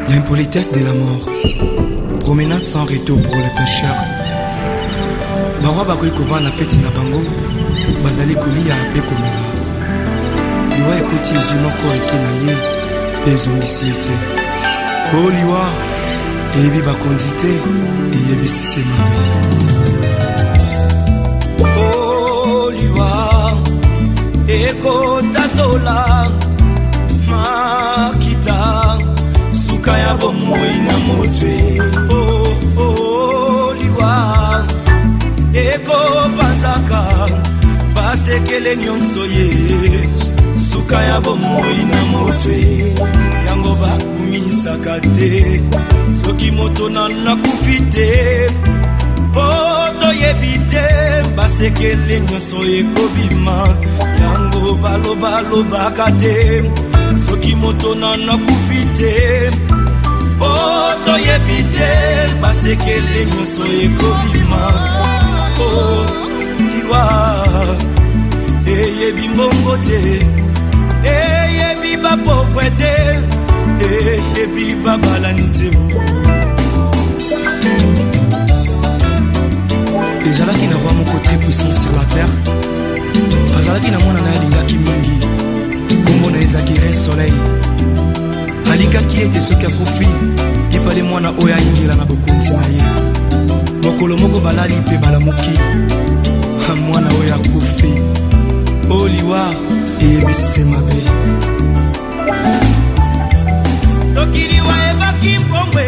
L'impolitesse de la mort, promenade sans retour pour les pécheurs. Barwa bakoki kovanda feti na bango bazali kolia mpe komela. Liwa ekoti ezwi moko eke na ye mpe ezongisi ye te. O liwa eyebi bakonzi te eyebisi mabe. O liwa ekotatola makita suka ya bomoi na motwe. O liwa ekopanzaka basekele nyonso ye suka ya bomoi na motwe yango bakumisaka te soki moto nakufi te po toyebi te basekele nyonso ekobima yango balobalobaka te soki moto nakufi te po toyebi te basekele nyonso ekobima. Oh, liwa eyebi mbongo te eyebi bapokwe te eyebi babalani te. ezalaki na roi moko très puissant sur la terre. azalaki na mwana na ye alingaki mingi kombo na ezalaki re soleil. alingaki ete soki akufi ifale mwana oyo ayingela na bokonzi na ye. mokolo moko balali mpe balamuki mwana oyo akufi. o liwa eyebisi mabe. soki liwa ebaki mbongwe